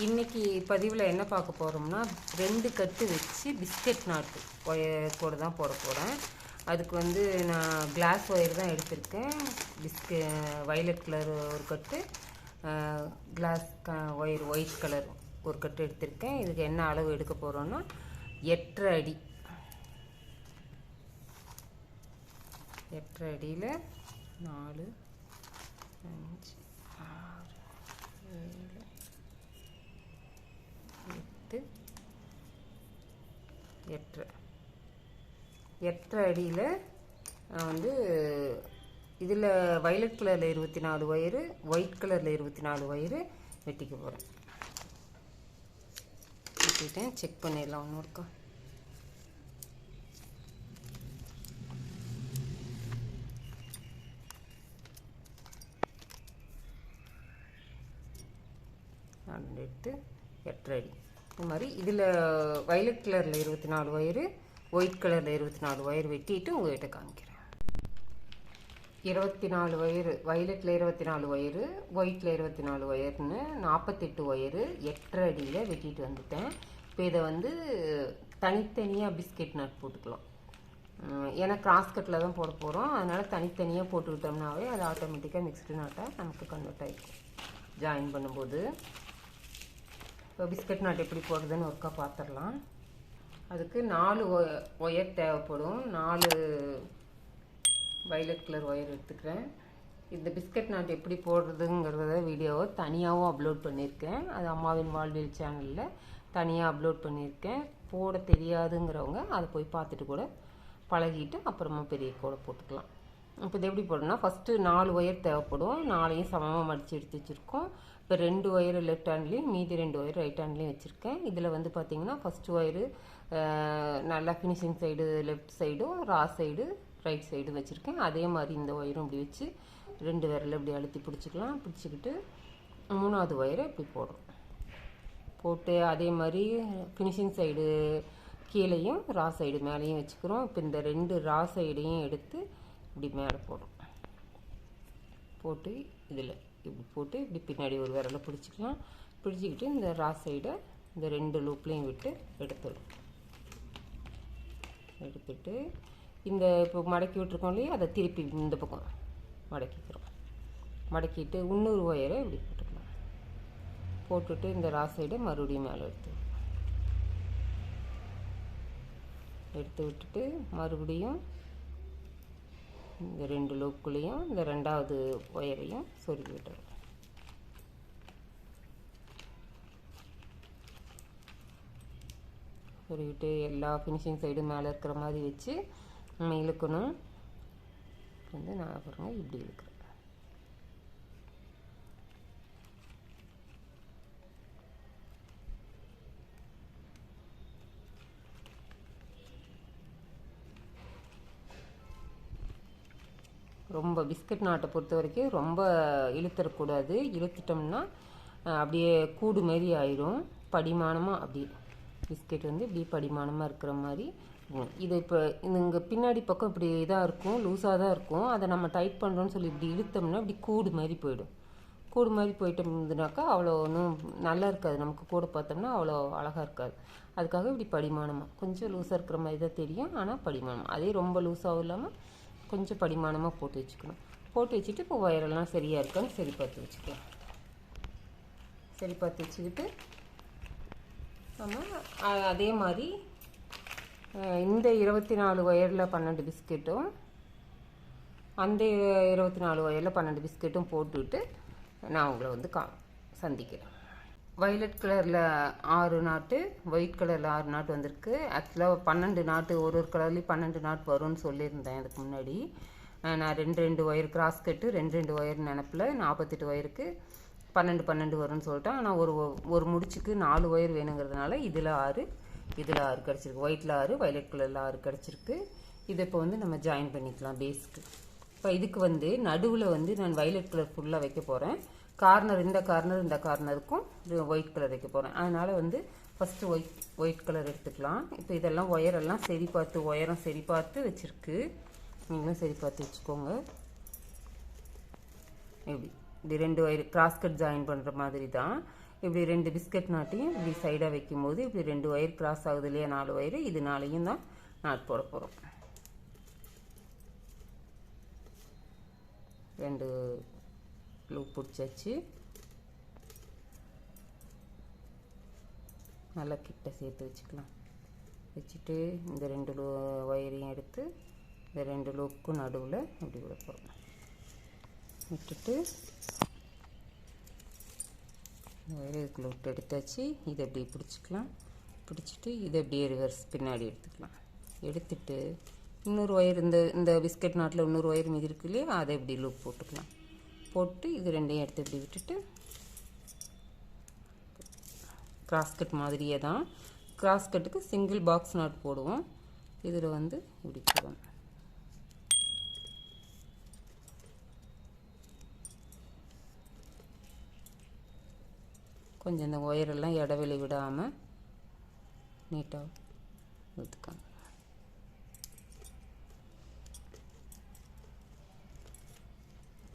இன்றைக்கி பதிவில் என்ன பார்க்க போகிறோம்னா 2 கட்டு வச்சு பிஸ்கட் நாட்டு ஒயர் கூட தான் போட போகிறேன். அதுக்கு வந்து நான் கிளாஸ் ஒயர் தான் எடுத்திருக்கேன். வயலட் கலர் ஒரு கட்டு, கிளாஸ் ஒயர் ஒயிட் கலர் ஒரு கட்டு எடுத்திருக்கேன். இதுக்கு என்ன அளவு எடுக்க போகிறோன்னா 8.5 அடி. 8.5 அடியில் 4 5 6 7 8.5 அடியில் நான் வந்து இதில் வயலட் கலரில் 24 ஒயரு, ஒயிட் கலரில் 24 ஒயரு வெட்டிக்க போகிறேன். வெட்டிட்டேன், செக் பண்ணிடலாம் ஒன்று இருக்கா. எடுத்து 8.5 அடி. இந்த மாதிரி இதில் வயலட் கலரில் 24 ஒயரு, ஒயிட் கலரில் 24 ஒயர் வெட்டிட்டு உங்கள்கிட்ட காமிக்கிறேன். 24 ஒயரு, வயலட்டில் 24 ஒயரு, ஒயிட்டில் 24 ஒயர்னு 48 ஒயரு 8.5 அடியில் வெட்டிட்டு வந்துட்டேன். இப்போ இதை வந்து தனித்தனியாக பிஸ்கெட் நட் போட்டுக்கலாம். ஏன்னா கிராஸ் கட்டில் தான் போட போகிறோம், அதனால் தனித்தனியாக போட்டுக்கிட்டோம்னாவே அது ஆட்டோமேட்டிக்காக மிக்ஸ்டு நாட்டாக நமக்கு கன்வெர்ட் ஆகிடும் ஜாயின் பண்ணும்போது. இப்போ பிஸ்கட் நாட் எப்படி போடுறதுன்னு ஒர்க்கா பார்த்துடலாம். அதுக்கு 4 ஒயர் தேவைப்படும். 4 வயலட் கலர் ஒயர் எடுத்துக்கிறேன். இந்த பிஸ்கட் நாட் எப்படி போடுறதுங்கிறத வீடியோவை தனியாகவும் அப்லோட் பண்ணியிருக்கேன். அது அம்மாவின் வாழ்வியல் சேனலில் தனியாக அப்லோட் பண்ணியிருக்கேன். போட தெரியாதுங்கிறவங்க அதை போய் பார்த்துட்டு கூட பழகிட்டு அப்புறமா பெரிய கூட போட்டுக்கலாம். இப்போ இது எப்படி போடணும்னா, ஃபஸ்ட்டு 4 ஒயர் தேவைப்படும். 4ஐயும் சமமாக மடித்து எடுத்து வச்சுருக்கோம். இப்போ 2 ஒயர் லெஃப்ட் ஹேண்ட்லேயும் மீதி 2 ஒயர் ரைட் ஹேண்ட்லேயும் வச்சுருக்கேன். இதில் வந்து பார்த்திங்கன்னா ஃபஸ்ட்டு ஒயரு நல்லா ஃபினிஷிங் சைடு லெஃப்ட் சைடும், ரா சைடு ரைட் சைடும் வச்சுருக்கேன். அதே மாதிரி இந்த ஒயரும் இப்படி வச்சு 2 விரலில் இப்படி அழுத்தி பிடிச்சிக்கலாம். பிடிச்சிக்கிட்டு 3ஆவது ஒயரை இப்படி போடுறோம். போட்டு அதே மாதிரி ஃபினிஷிங் சைடு கீழேயும் ரா சைடு மேலேயும் வச்சுக்கிறோம். இப்போ இந்த 2 ரா சைடையும் எடுத்து இப்படி மேலே போடுறோம். போட்டு இதில் இப்படி போட்டு இப்படி பின்னாடி ஒரு விரலை பிடிச்சிக்கலாம். பிடிச்சிக்கிட்டு இந்த ரா சைடை இந்த 2 லூப்லேயும் விட்டு எடுத்துட்டு இந்த இப்போ மடக்கி விட்டுருக்கோம் இல்லையா, அதை திருப்பி இந்த பக்கம் மடக்கிக்கிறோம். மடக்கிட்டு இன்னொரு ஒயரை இப்படி போட்டுக்கலாம். போட்டுட்டு இந்த ரா சைடை மறுபடியும் மேலே எடுத்து விட்டுட்டு மறுபடியும் இந்த 2 லூப்புக்குள்ளேயும் இந்த 2ஆவது ஒயரையும் சொருகி விட்டுறோம். சொருகிட்டு எல்லா ஃபினிஷிங் சைடும் மேலே இருக்கிற மாதிரி வச்சு நம்ம இழுக்கணும். வந்து நான் பாருங்க இப்படி இழுக்கிறேன். ரொம்ப பிஸ்கட் நாட்டை பொறுத்த வரைக்கும் ரொம்ப இழுத்துடக்கூடாது. இழுத்துட்டோம்னா அப்படியே கூடு மாரி ஆயிடும். படிமானமாக அப்படி பிஸ்கெட் வந்து இப்படி படிமானமாக இருக்கிற மாதிரி. இது இப்போ இங்கே பின்னாடி பக்கம் இப்படி இதாக இருக்கும், லூஸாக தான் இருக்கும். அதை நம்ம டைட் பண்ணுறோன்னு சொல்லி இப்படி இழுத்தோம்னா இப்படி கூடு மாதிரி போயிடும். கூடு மாதிரி போயிட்டோம்னாக்கா அவ்வளோ ஒன்றும் நல்லா இருக்காது. நமக்கு கூட பார்த்தோம்னா அவ்வளோ அழகாக இருக்காது. அதுக்காக இப்படி படிமானமாக கொஞ்சம் லூஸாக இருக்கிற மாதிரி தான் தெரியும், ஆனால் படிமானம். அதே ரொம்ப லூஸாகவும் இல்லாமல் கொஞ்சம் படிமானமாக போட்டு வச்சுக்கணும். போட்டு வச்சுட்டு இப்போ ஒயரெல்லாம் சரியாக இருக்கான்னு சரி பார்த்து வச்சுக்கலாம். சரி பார்த்து வச்சுக்கிட்டு நம்ம அதே மாதிரி இந்த 24 ஒயரில் 12 பிஸ்கெட்டும் அந்த 24 ஒயரில் 12 பிஸ்கெட்டும் போட்டுவிட்டு நான் உங்களை வந்து சந்திக்கிறேன். வயலட் கலரில் 6 நாட்டு, ஒயிட் கலரில் 6 நாட்டு வந்திருக்கு. ஆக்சுவலாக 12 நாட்டு ஒரு கலர்லேயும் 12 நாட்டு வரும்னு சொல்லியிருந்தேன் அதுக்கு முன்னாடி. நான் 2 ஒயர் கிராஸ் கட்டு 2 ஒயர் நினப்பில் 48 ஒயருக்கு 12 வரும்னு சொல்லிட்டேன். ஆனால் ஒரு முடிச்சுக்கு 4 ஒயர் வேணுங்கிறதுனால இதில் 6 இதில் 6 கிடச்சிருக்கு. ஒயிட்டில் 6 வயலட் கலரில் 6 கிடச்சிருக்கு. இதை இப்போ வந்து நம்ம ஜாயின் பண்ணிக்கலாம் பேஸ்க்கு. இப்போ இதுக்கு வந்து நடுவில் வந்து நான் வயலட் கலர் ஃபுல்லாக வைக்க போகிறேன். கார்னர் இந்த கார்னருக்கும் ஒயிட் கலர் வைக்க போகிறேன். அதனால் வந்து ஃபஸ்ட்டு ஒயிட் கலர் எடுத்துக்கலாம். இப்போ இதெல்லாம் ஒயரெல்லாம் சரி பார்த்து ஒயரம் சரி பார்த்து வச்சுருக்கு. நீங்களும் சரி பார்த்து வச்சுக்கோங்க. இப்படி 2 ஒயர் கிராஸ் கட் ஜாயின் பண்ணுற மாதிரி தான். இப்படி 2 பிஸ்கட் நாட்டையும் இப்படி சைடாக வைக்கும்போது இப்படி 2 ஒயர் கிராஸ் ஆகுது இல்லையா, 4 ஒயர், இது 4யும் தான் நாட் போட போகிறோம். 2 லூப் பிடிச்சாச்சு. நல்லா கிட்ட சேர்த்து வச்சுக்கலாம். வச்சுட்டு இந்த 2 ஒயரையும் எடுத்து இந்த 2 லூப்புக்கும் நடுவில் இப்படி விட போகிறோம். விட்டுட்டு ஒயரை இதுக்குள்ள விட்டு எடுத்தாச்சு. இதை அப்படியே பிடிச்சிக்கலாம். பிடிச்சிட்டு இதை அப்படியே ரிவர்ஸ் பின்னாடி எடுத்துக்கலாம். எடுத்துட்டு இன்னொரு ஒயர் இந்த பிஸ்கட் நாட்டில் இன்னொரு ஒயர் மீதி இருக்கு இல்லையா, அதை இப்படி லூப் போட்டுக்கலாம். போட்டு இது 2யும் எடுத்து இப்படி விட்டுட்டு கிராஸ்கட் மாதிரியே தான். கிராஸ்கட்டுக்கு சிங்கிள் பாக்ஸ் நாட் போடுவோம். இதில் வந்து இப்படி போடுவோம். கொஞ்சம் இந்த ஒயரெல்லாம் இடவெளி விடாமல் நீட்டாக ஊற்றுக்காங்க.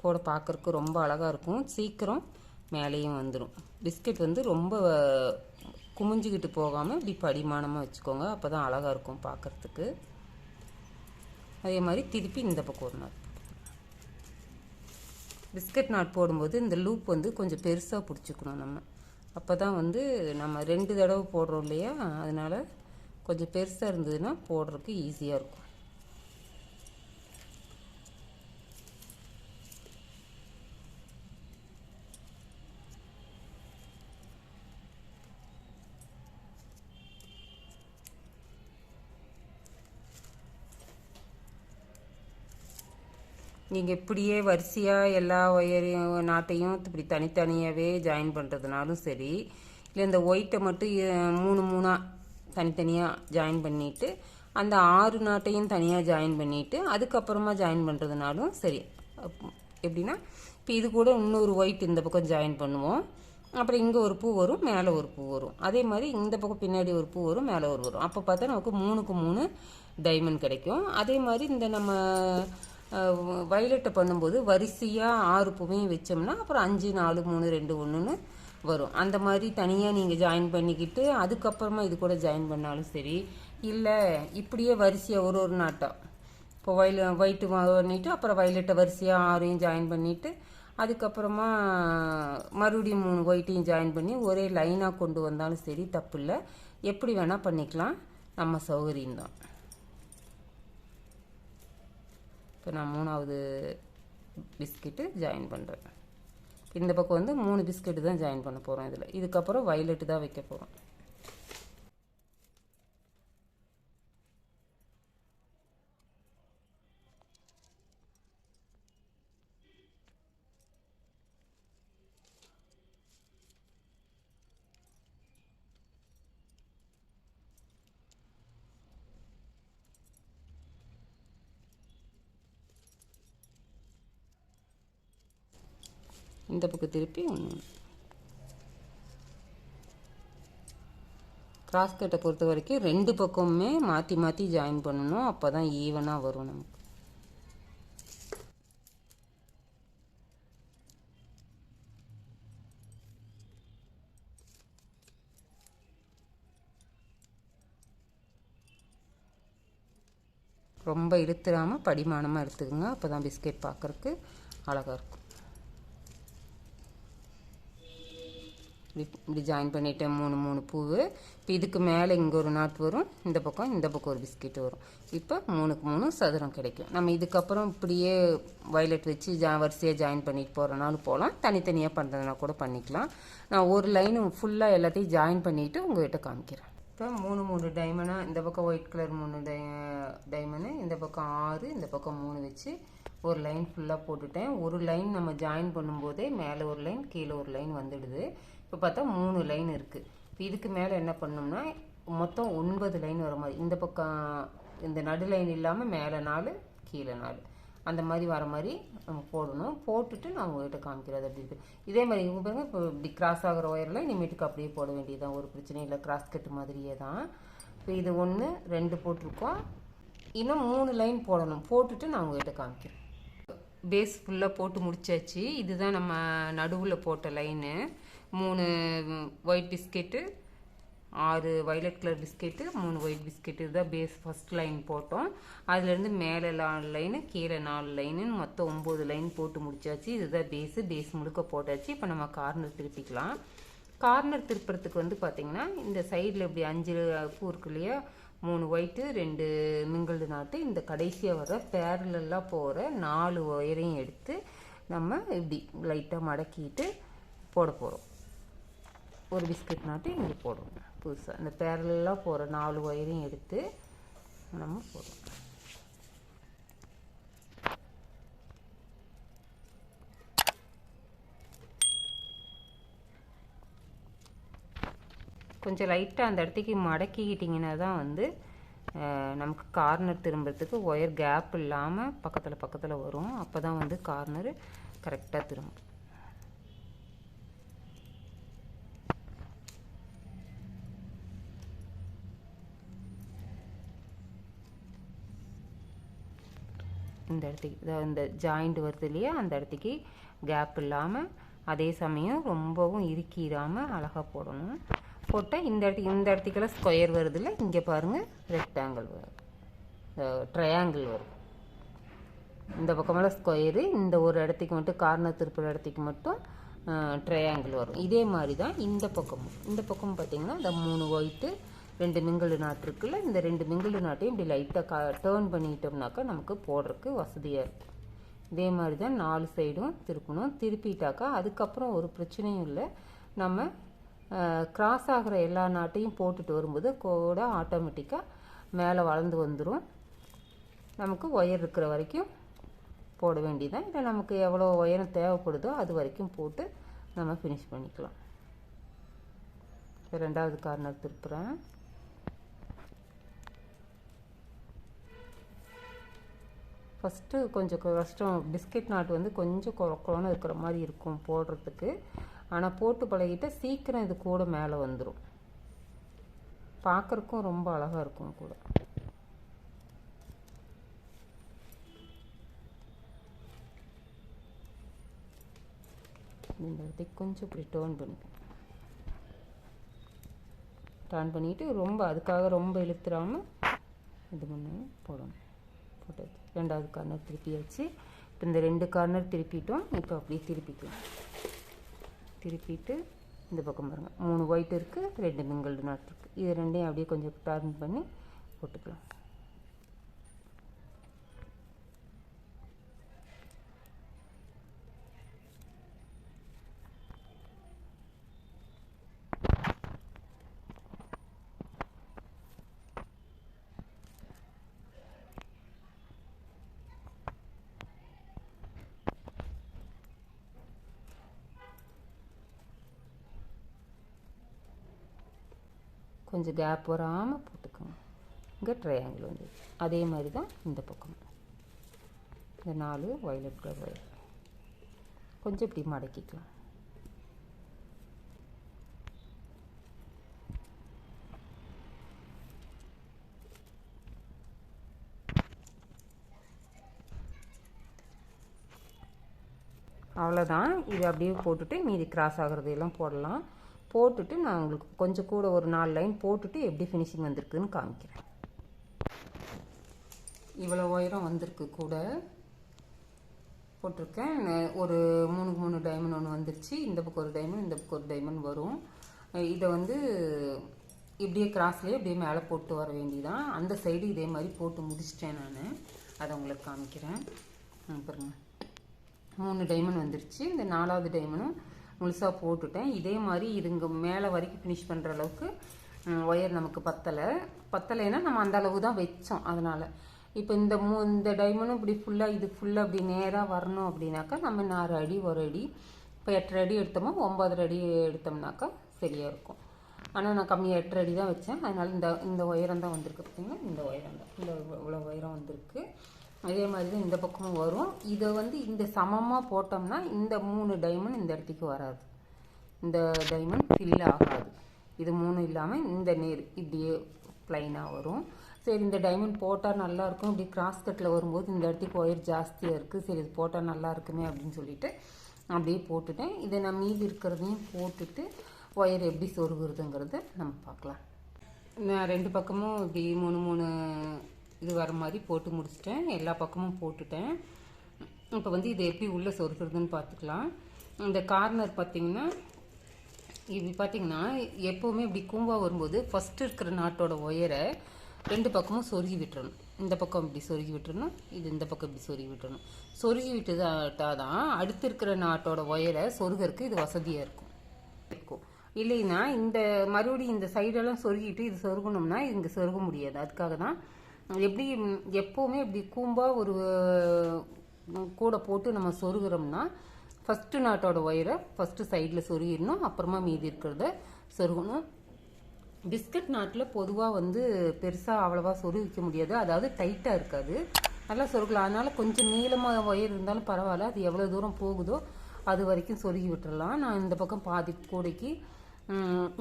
கூட பார்க்குறக்கு ரொம்ப அழகாக இருக்கும். சீக்கிரம் மேலேயும் வந்துடும். பிஸ்கட் வந்து ரொம்ப குமிஞ்சிக்கிட்டு போகாமல் இப்படி படிமானமாக வச்சுக்கோங்க. அப்போ தான் அழகாக இருக்கும் பார்க்குறதுக்கு. அதே மாதிரி திருப்பி இந்த பக்கம் ஒரு நாட். பிஸ்கட் நாட் போடும்போது இந்த லூப் வந்து கொஞ்சம் பெருசாக பிடிச்சிக்கணும் நம்ம. அப்போ தான் வந்து நம்ம 2 தடவை போடுறோம் இல்லையா, அதனால் கொஞ்சம் பெருசாக இருந்ததுன்னா போடுறதுக்கு ஈஸியாக இருக்கும். நீங்கள் இப்படியே வரிசையாக எல்லா ஒயரையும் நாட்டையும் இப்படி தனித்தனியாகவே ஜாயின் பண்ணுறதுனாலும் சரி, இல்லை இந்த ஒயிட்டை மட்டும் 3 தனித்தனியாக ஜாயின் பண்ணிவிட்டு அந்த 6 நாட்டையும் தனியாக ஜாயின் பண்ணிவிட்டு அதுக்கப்புறமா ஜாயின் பண்ணுறதுனாலும் சரி. எப்படின்னா இப்போ இது கூட இன்னொரு ஒயிட் இந்த பக்கம் ஜாயின் பண்ணுவோம். அப்புறம் இங்கே ஒரு பூ வரும், மேலே ஒரு பூ வரும். அதே மாதிரி இந்த பக்கம் பின்னாடி ஒரு பூ வரும், மேலே ஒரு வரும். அப்போ பார்த்தா நமக்கு 3க்கு 3 டைமண்ட் கிடைக்கும். அதே மாதிரி இந்த நம்ம வயலட்டை பண்ணும்போது வரிசையாக 6 பூவையும் வச்சோம்னா அப்புறம் 5 4 3 2 1ன்னு வரும். அந்த மாதிரி தனியாக நீங்கள் ஜாயின் பண்ணிக்கிட்டு அதுக்கப்புறமா இது கூட ஜாயின் பண்ணாலும் சரி, இல்லை இப்படியே வரிசையாக ஒரு நாட்டம் இப்போ ஒயிட்டு பண்ணிவிட்டு அப்புறம் வயலட்டை வரிசையாக 6ஐயும் ஜாயின் பண்ணிவிட்டு அதுக்கப்புறமா மறுபடியும் 3 ஒயிட்டையும் ஜாயின் பண்ணி ஒரே லைனாக கொண்டு வந்தாலும் சரி, தப்பு இல்லை. எப்படி வேணால் பண்ணிக்கலாம், நம்ம சௌகரியம்தான். இப்போ நான் 3வது பிஸ்கெட்டு ஜாயின் பண்ணுறேன். இந்த பக்கம் வந்து 3 பிஸ்கெட்டு தான் ஜாயின் பண்ண போகிறோம். இதில் இதுக்கப்புறம் வயலட்டு தான் வைக்க போகிறோம். இந்த பக்கம் திருப்பி கிராஸ்கட்டை பொறுத்த வரைக்கும் 2 பக்கமுமே மாற்றி மாற்றி ஜாயின் பண்ணணும். அப்போ தான் ஈவனாக வரும் நமக்கு. ரொம்ப இழுத்துடாமல் படிமானமாக எடுத்துக்கோங்க. அப்போ தான் பிஸ்கெட் பார்க்குறக்கு அழகாக இருக்கும். இப்படி ஜாயின் பண்ணிவிட்டேன் 3 பூவு. இப்போ இதுக்கு மேலே இங்கே ஒரு நாட் வரும், இந்த பக்கம் ஒரு பிஸ்கெட் வரும். இப்போ 3க்கு 3 சதுரம் கிடைக்கும். நம்ம இதுக்கப்புறம் இப்படியே வயலட் வச்சு வரிசையாக ஜாயின் பண்ணிட்டு போகிறனாலும் போகலாம், தனித்தனியாக பண்ணுறதுனா கூட பண்ணிக்கலாம். நான் ஒரு லைனு ஃபுல்லாக எல்லாத்தையும் ஜாயின் பண்ணிவிட்டு உங்கள்கிட்ட காமிக்கிறேன். இப்போ 3 டைமண்டாக இந்த பக்கம் ஒயிட் கலர் 3 டைமண்டு, இந்த பக்கம் 6, இந்த பக்கம் 3 வச்சு ஒரு லைன் ஃபுல்லாக போட்டுட்டேன். ஒரு லைன் நம்ம ஜாயின் பண்ணும்போதே மேலே ஒரு லைன் கீழே ஒரு லைன் வந்துடுது. இப்போ பார்த்தா 3 லைன் இருக்குது. இப்போ இதுக்கு மேலே என்ன பண்ணோம்னா மொத்தம் 9 லைன் வர மாதிரி, இந்த பக்கம் இந்த நடு லைன் இல்லாமல் மேலே 4 கீழே 4 அந்த மாதிரி வர மாதிரி நம்ம போடணும். போட்டுட்டு நான் உங்கள்கிட்ட காமிக்கிறது அப்படி இருக்குது. இதே மாதிரி இவங்க பாருங்க, இப்போ இப்படி கிராஸ் ஆகிற ஒயர்லாம் இனிமேட்டுக்கு அப்படியே போட வேண்டியதுதான், ஒரு பிரச்சனையும் இல்லை. கிராஸ் கட்டு மாதிரியே தான். இப்போ இது 1 2 போட்டிருக்கோம், இன்னும் 3 லைன் போடணும். போட்டுட்டு நான் உங்கள்கிட்ட காமிக்கிறேன். பேஸ் ஃபுல்லாக போட்டு முடிச்சாச்சு. இதுதான் நம்ம நடுவில் போட்ட line. 3 white biscuit, 6 violet colour biscuit, 3 white biscuit. இதுதான் பேஸ். ஃபர்ஸ்ட் லைன் போட்டோம். அதுலேருந்து மேலே 4 லைனு, கீழே 4 லைனுன்னு மொத்தம் 9 லைன் போட்டு முடிச்சாச்சு. இதுதான் பேஸு. பேஸ் முழுக்க போட்டாச்சு. இப்போ நம்ம கார்னர் திருப்பிக்கலாம். கார்னர் திருப்புறதுக்கு வந்து பார்த்திங்கன்னா இந்த சைடில் இப்படி 5 பூ இருக்கு இல்லையா, 3 ஒயிட்டு 2 மிங்கிள்டு நாட்டு, இந்த கடைசியாக வர பேரலெல்லாம் போகிற 4 ஒயரையும் எடுத்து நம்ம இப்படி லைட்டாக மடக்கிட்டு போட போகிறோம். ஒரு பிஸ்கட் நாட்டு இங்கே போடுவோம். புதுசாக இந்த பேரலெல்லாம் போகிற 4 ஒயரையும் எடுத்து நம்ம போடுவோம். கொஞ்சம் லைட்டாக அந்த இடத்துக்கு மடக்கிக்கிட்டிங்கன்னா தான் வந்து நமக்கு கார்னர் திரும்புறதுக்கு ஒயர் கேப் இல்லாமல் பக்கத்தில் வரும். அப்போ தான் வந்து கார்னரு கரெக்டாக திரும்பும். இந்த இடத்துக்கு இந்த ஜாயிண்ட் வருது இல்லையா, அந்த இடத்துக்கு கேப் இல்லாமல், அதே சமயம் ரொம்பவும் இறுக்கிடாமல் அழகாக போடணும். போட்டால் இந்த இடத்துக்கெல்லாம் ஸ்கொயர் வருது இல்லை, இங்கே பாருங்கள் ரெக்டாங்கிள் வரும், ட்ரையாங்கிள் வரும். இந்த பக்கமெல்லாம் ஸ்கொயரு, இந்த ஒரு இடத்துக்கு மட்டும் கார்னர் திருப்புற இடத்துக்கு மட்டும் ட்ரையாங்கிள் வரும். இதே மாதிரி தான் இந்த பக்கமும் பார்த்திங்கன்னா இந்த 3 ஒயிட்டு 2 மிங்கிள்டு நாட்டு இருக்குல்ல, இந்த 2 மிங்கிள்டு நாட்டையும் இப்படி லைட்டாக டேர்ன் பண்ணிட்டோம்னாக்கா நமக்கு போடுறதுக்கு வசதியாக இருக்கும். இதே மாதிரி தான் 4 சைடும் திருப்பணும். திருப்பிட்டாக்கா அதுக்கப்புறம் ஒரு பிரச்சனையும் இல்லை. நம்ம கிராஸ் ஆகிற எல்லா நாட்டையும் போட்டுட்டு வரும்போது கூட ஆட்டோமேட்டிக்காக மேலே வளர்ந்து வந்துடும். நமக்கு ஒயர் இருக்கிற வரைக்கும் போட வேண்டியதான். இல்லை நமக்கு எவ்வளோ ஒயரம் தேவைப்படுதோ அது வரைக்கும் போட்டு நம்ம ஃபினிஷ் பண்ணிக்கலாம். ரெண்டாவது கார்னர் திருப்புறேன். ஃபஸ்ட்டு கொஞ்சம் கஷ்டம். பிஸ்கட் நாட் வந்து கொஞ்சம் குழக்குழன்னு இருக்கிற மாதிரி இருக்கும் போடுறதுக்கு. ஆனால் போட்டு பழகிட்ட சீக்கிரம் இது கூட மேலே வந்துடும். பார்க்குறக்கும் ரொம்ப அழகாக இருக்கும் கூட. இந்த இடத்துக்கு கொஞ்சம் இப்படி டேர்ன் பண்ணிவிட்டு ரொம்ப அதுக்காக ரொம்ப இழுத்துறாமல் இது பண்ணி போடணும். போட்டாச்சு. ரெண்டாவது கார்னர் திருப்பியாச்சு. இப்போ இந்த 2 கார்னர் திருப்பிட்டோம். இப்போ அப்படியே திருப்பிக்கலாம். திருப்பிட்டு இந்த பக்கம் பாருங்கள் 3 ஒயிட் இருக்குது, 2 மிங்கிள்டு நாட் இருக்குது. இது ரெண்டையும் அப்படியே கொஞ்சம் டர்ன் பண்ணி போட்டுக்கலாம். கொஞ்சம் கேப் வராமல் போட்டுக்கோங்க. இங்கே ட்ரையாங்கிள் வந்து அதே மாதிரி தான் இந்த பக்கம். இந்த 4 வயலட் கலர் ஒயர் கொஞ்சம் இப்படி மடக்கிக்கலாம். அவ்வளோதான். இது அப்படியே போட்டுட்டு மீதி கிராஸ் ஆகிறதையெல்லாம் போடலாம். போட்டுட்டு நான் உங்களுக்கு கொஞ்சம் கூட ஒரு 4 லைன் போட்டுட்டு எப்படி ஃபினிஷிங் வந்திருக்குன்னு காமிக்கிறேன். இவ்வளோ உயரம் வந்திருக்கு கூட போட்டிருக்கேன். ஒரு 3 டைமண்ட் ஒன்று வந்துருச்சு. இந்த பக்கம் ஒரு டைமண்ட், இந்த பக்கம் ஒரு டைமண்ட் வரும். இதை வந்து இப்படியே கிராஸ்லேயே அப்படியே மேலே போட்டு வர வேண்டியதான். அந்த சைடு இதே மாதிரி போட்டு முடிச்சிட்டேன் நான். அதை உங்களுக்கு காமிக்கிறேன். பாருங்க 3 டைமண்ட் வந்துருச்சு. இந்த 4வது டைமண்டும் முழுசாக போட்டுட்டேன். இதே மாதிரி இதுங்க மேலே வரைக்கும் ஃபினிஷ் பண்ணுற அளவுக்கு ஒயர் நமக்கு பத்தலைன்னா நம்ம அந்த அளவு தான் வச்சோம். அதனால் இப்போ இந்த டைமண்டும் இப்படி ஃபுல்லாக இது ஃபுல்லாக அப்படி நேராக வரணும் அப்படின்னாக்கா நம்ம 6 அடி 1 அடி, இப்போ 8 அடி எடுத்தோமோ 9 அடி எடுத்தோம்னாக்கா சரியாக இருக்கும். ஆனால் நான் கம்மியாக 8 அடி தான் வச்சேன். அதனால் இந்த உயரம் தான் வந்திருக்கு. பார்த்தீங்கன்னா இந்த உயரம் தான், இவ்வளோ உயரம் வந்திருக்கு. அதே மாதிரி தான் இந்த பக்கமும் வரும். இதை வந்து இந்த சமமாக போட்டோம்னா இந்த 3 டைமண்ட் இந்த இடத்துக்கு வராது. இந்த டைமண்ட் ஃபில் ஆகாது. இது 3 இல்லாமல் இந்த நேர் இப்படியே ப்ளைனாக வரும். சரி இந்த டைமண்ட் போட்டால் நல்லாயிருக்கும். இப்படி கிராஸ் கட்டில் வரும்போது இந்த இடத்துக்கு ஒயர் ஜாஸ்தியாக இருக்குது. சரி இது போட்டால் நல்லா இருக்குமே அப்படின்னு சொல்லிட்டு அப்படியே போட்டுட்டேன். இதை நான் மீதி இருக்கிறதையும் போட்டுட்டு ஒயர் எப்படி சொருகுறதுங்கிறத நம்ம பார்க்கலாம். நான் 2 பக்கமும் இப்படி 3 இது வர மாதிரி போட்டு முடிச்சிட்டேன். எல்லா பக்கமும் போட்டுட்டேன். இப்போ வந்து இதை எப்படி உள்ளே சொருகிறதுன்னு பார்த்துக்கலாம். இந்த கார்னர் பார்த்திங்கன்னா இப்படி பார்த்திங்கன்னா எப்போவுமே இப்படி கூம்பா வரும்போது ஃபஸ்ட்டு இருக்கிற நாட்டோட ஒயரை 2 பக்கமும் சொருகி விட்டுறணும். இந்த பக்கம் இப்படி சொருகி விட்டுறணும், இது இந்த பக்கம் இப்படி சொருகி விட்டுறணும். சொருகி விட்டுதான் தான் அடுத்து இருக்கிற நாட்டோட ஒயரை சொருகிறதுக்கு இது வசதியாக இருக்கும். இல்லைன்னா இந்த மறுபடியும் இந்த சைடெல்லாம் சொருகிட்டு இது சொருகணும்னா இங்கே சொருக முடியாது. அதுக்காக தான் எப்படி எப்போவுமே இப்படி கூம்பா ஒரு கூட போட்டு நம்ம சொருகிறோம்னா ஃபஸ்ட்டு நாட்டோட ஒயரை ஃபஸ்ட்டு சைடில் சொருகிடணும், அப்புறமா மீதி இருக்கிறத சொருகணும். பிஸ்கட் நாட்டில் பொதுவாக வந்து பெருசாக அவ்வளோவா சொருகிக்க முடியாது, அதாவது டைட்டாக இருக்காது, நல்லா சொருகலாம். அதனால் கொஞ்சம் நீளமாக ஒயர் இருந்தாலும் பரவாயில்ல, அது எவ்வளோ தூரம் போகுதோ அது வரைக்கும் சொருகி விட்டுடலாம். நான் இந்த பக்கம் பாதி கூடைக்கு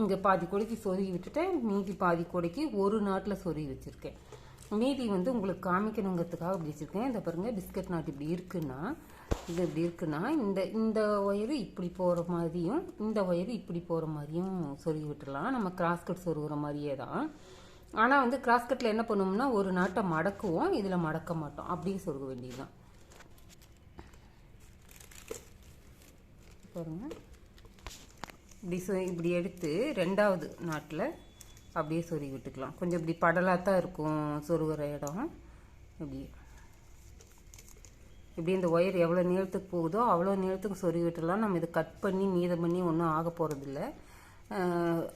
இங்கே பாதி கூடைக்கு சொருகி விட்டுட்டேன், மீதி பாதி கூடைக்கு ஒரு நாட்டில் சொருகி வச்சுருக்கேன். மீதி வந்து உங்களுக்கு காமிக்கணுங்கிறதுக்காக இப்படி வச்சுருக்கேன். இந்த பாருங்கள், பிஸ்கட் நாட் இப்படி இருக்குன்னா இது இப்படி இருக்குன்னா இந்த ஒயரு இப்படி போகிற மாதிரியும் இந்த ஒயரு இப்படி போகிற மாதிரியும் சொருகி விட்டுடலாம். நம்ம கிராஸ்கட் சொருகிற மாதிரியே தான். ஆனால் வந்து கிராஸ்கட்டில் என்ன பண்ணுவோம்னா ஒரு நாட்டை மடக்குவோம், இதில் மடக்க மாட்டோம், அப்படியே சொருக வேண்டியதுதான். பாருங்கள், இப்படி எடுத்து 2வது நாட்டில் அப்படியே சொருகி விட்டுக்கலாம். கொஞ்சம் இப்படி படலாக தான் இருக்கும் சொருகிற இடம். இப்படி இந்த ஒயர் எவ்வளோ நீளத்துக்கு போகுதோ அவ்வளோ நீளத்துக்கு சொருகி விட்டுடலாம். நம்ம இதை கட் பண்ணி மீதம் பண்ணி ஒன்றும் ஆக போகிறதில்ல.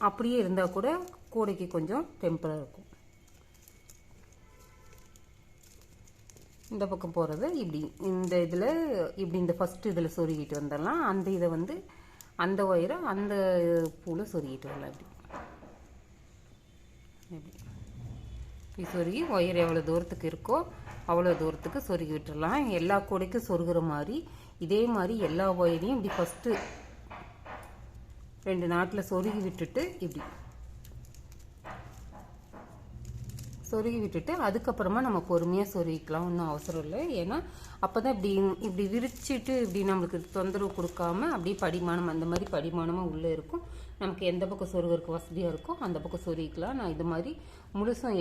அப்படியே இருந்தால் கூட கூடைக்கு கொஞ்சம் டெம்பராக இருக்கும். இந்த பக்கம் போகிறது இப்படி இந்த இதில் இப்படி இந்த ஃபஸ்ட்டு இதில் சொருகிட்டு வந்துடலாம். அந்த இதை வந்து அந்த ஒயரை அந்த பூவில் சொருகிட்டு வரலாம். இப்படி சொருகி ஒயர் எவ்வளோ தூரத்துக்கு இருக்கோ அவ்வளோ தூரத்துக்கு சொருகி விட்டுடலாம். எல்லா கூடைக்கும் சொருகிற மாதிரி இதே மாதிரி எல்லா ஒயரையும் இப்படி ஃபஸ்ட்டு 2 நாட்டில் சொருகி விட்டுட்டு இப்படி சொருகி விட்டுட்டு அதுக்கப்புறமா நம்ம பொறுமையாக சொருகிக்கலாம், ஒன்றும் அவசரம் இல்லை. ஏன்னா அப்போ தான் இப்படி விரிச்சிட்டு இப்படி நம்மளுக்கு தொந்தரவு கொடுக்காம அப்படியே படிமானம் அந்த மாதிரி படிமானமாக உள்ளே இருக்கும். நமக்கு எந்த பக்கம் சொருகிறதுக்கு வசதியாக இருக்கோ அந்த பக்கம் சொருகிக்கலாம். நான் இது மாதிரி முழுசும்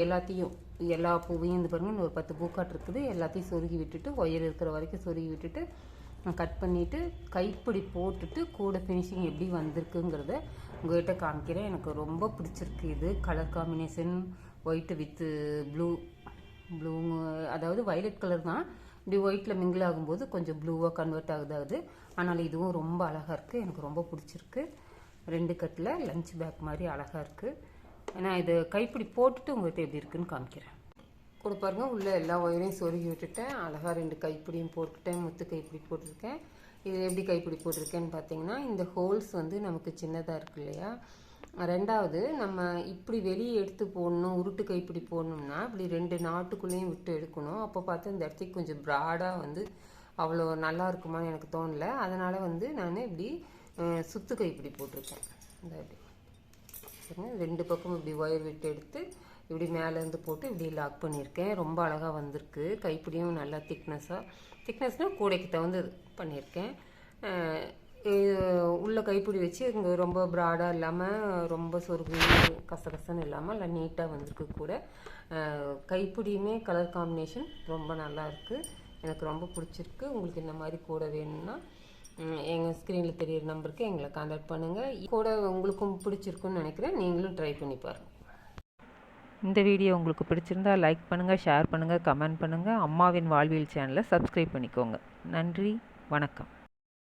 எல்லா பூவையும் இந்த பாருங்கள், ஒரு 10 பூக்காட்டு இருக்குது, எல்லாத்தையும் சொருகி விட்டுட்டு ஒயர் இருக்கிற வரைக்கும் சொருகி விட்டுட்டு கட் பண்ணிவிட்டு கைப்பிடி போட்டுட்டு கூட ஃபினிஷிங் எப்படி வந்திருக்குங்கிறத உங்கள்கிட்ட காமிக்கிறேன். எனக்கு ரொம்ப பிடிச்சிருக்கு. இது colour combination white with blue, அதாவது வயலட் கலர் தான், இப்படி ஒயிட்டில் மிங்கிள் ஆகும்போது கொஞ்சம் ப்ளூவாக கன்வெர்ட் ஆகுது. ஆனால் இதுவும் ரொம்ப அழகாக இருக்குது, எனக்கு ரொம்ப பிடிச்சிருக்கு. 2 கட்டில் லஞ்ச் பேக் மாதிரி அழகாக இருக்குது. நான் இது கைப்பிடி போட்டுட்டு உங்கள்கிட்ட எப்படி இருக்குன்னு காமிக்கிறேன். கூட பாருங்கள், உள்ளே எல்லா ஒயரையும் சொருகி விட்டுட்டேன். அழகாக 2 கைப்பிடியும் போட்டுட்டேன், முத்து கைப்பிடி போட்டிருக்கேன். இது எப்படி கைப்பிடி போட்டிருக்கேன்னு பார்த்தீங்கன்னா இந்த ஹோல்ஸ் வந்து நமக்கு சின்னதாக இருக்கு இல்லையா. 2வது நம்ம இப்படி வெளியே எடுத்து போடணும், உருட்டு கைப்பிடி போடணும்னா இப்படி 2 நாட்டுக்குள்ளேயும் விட்டு எடுக்கணும். அப்போ பார்த்தா இந்த இடத்துக்கு கொஞ்சம் ப்ராடாக வந்து அவ்வளோ நல்லா இருக்குமான்னு எனக்கு தோணலை. அதனால் வந்து நான் இப்படி சுத்து கைப்பிடி போட்டிருக்கேன். இந்த இப்படி 2 பக்கம் இப்படி ஒயர் விட்டு எடுத்து இப்படி மேலேருந்து போட்டு இப்படி லாக் பண்ணியிருக்கேன். ரொம்ப அழகாக வந்திருக்கு. கைப்பிடியும் நல்லா திக்னஸ்னால் கூடைக்கு தகுந்தது பண்ணியிருக்கேன். உள்ள கைப்பிடி வச்சு இங்கே ரொம்ப ப்ராடாக இல்லாமல் ரொம்ப சொருகு கசகசன்னு இல்லாமல் நல்லா நீட்டாக வந்திருக்கு. கூட கைப்பிடியுமே கலர் காம்பினேஷன் ரொம்ப நல்லா இருக்குது, எனக்கு ரொம்ப பிடிச்சிருக்கு. உங்களுக்கு இந்த மாதிரி கூட வேணும்னா எங்கள் ஸ்க்ரீனில் தெரியிற நம்பருக்கு எங்களை கான்டாக்ட் பண்ணுங்கள். கூட உங்களுக்கும் பிடிச்சிருக்குன்னு நினைக்கிறேன், நீங்களும் ட்ரை பண்ணி பாருங்கள். இந்த வீடியோ உங்களுக்கு பிடிச்சிருந்தா லைக் பண்ணுங்கள், ஷேர் பண்ணுங்கள், கமெண்ட் பண்ணுங்கள். அம்மாவின் வாழ்வியல் சேனலை சப்ஸ்கிரைப் பண்ணிக்கோங்க. நன்றி, வணக்கம்.